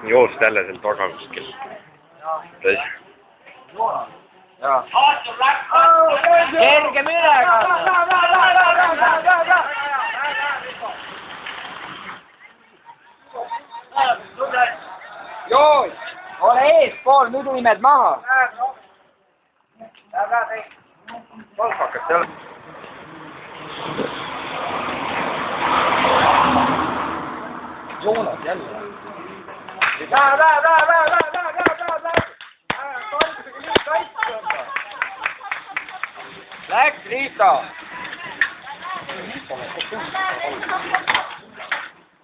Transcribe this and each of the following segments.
joosta jälle seal taga kuskil. jaa. Kerge milega! Joos! Ole eespool, muidu imed maha! Palkakas seal. Joonas jälle. Läks Risto!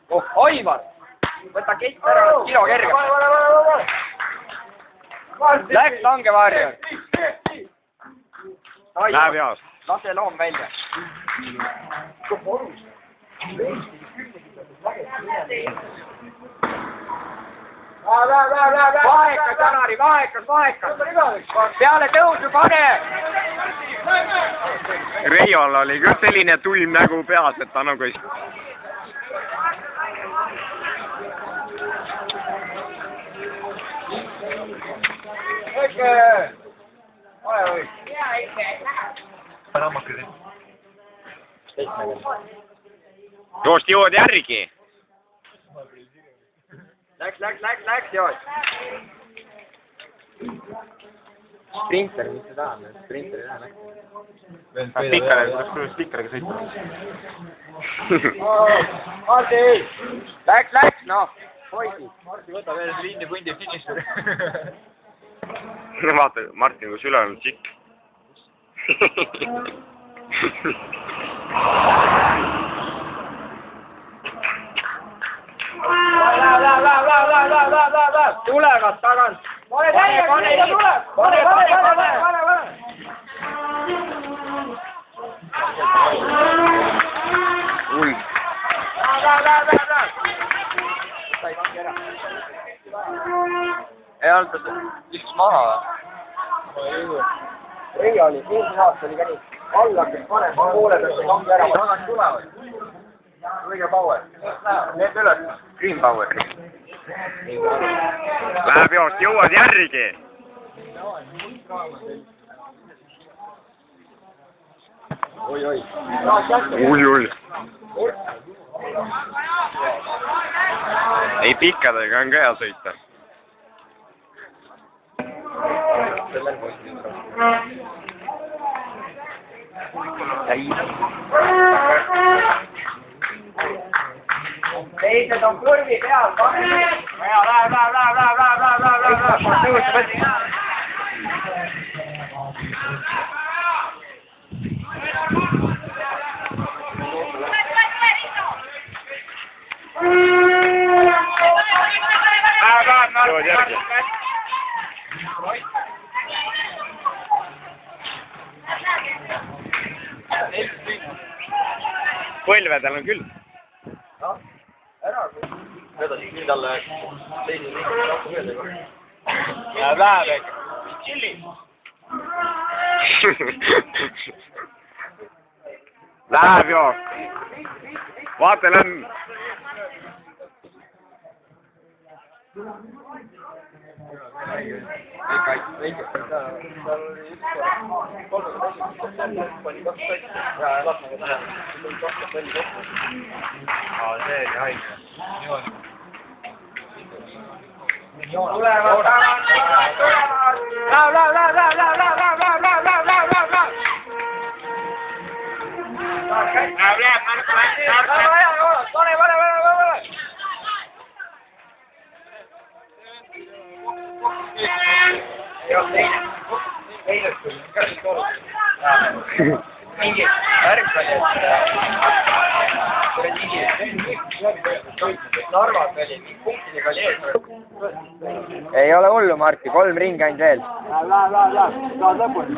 Oh, Aivar! Võta kett ära, kilo kergem. Läks langevarju. Läheb jaost. Lase loom välja. Vahekas, Janari, vahekas! Peale tõusu pane! Reiol oli küll selline tulm nägu peas, et ta nagu ei... Joost jõuad järgi. Läks, Joos. Sprinter, mis see tahab? Sprinter ei lähe läks. Spikeriga sõitma. Läks, noh. Poisi. Marti võtab veel linni pundi finisher. Vaata, Martin, kus üle on tšikk. Tulevad tagant. Pane! Ulm. Ei olnud, istus maha või? Reia oli, eelmine aasta oli ka nii. Alla hakkas panema, poole pealt ei kangi ära. Tagasi tulevad. Õige power. Need üles. Green power. Läheb joost, jõuad järgi. Oi. Ui. Ei pikkadega on ka hea sõita. Teised on kõrvi peal, läheb. Jõuad järgi. Põlvedel on küll. Nüüd alla teine liikunud. Läheb äkki. Chilli. Läheb joost. Vaata, on. Ei ole hullu, Marti, 3 ringi ainult veel. Läheb, saad lõpuni.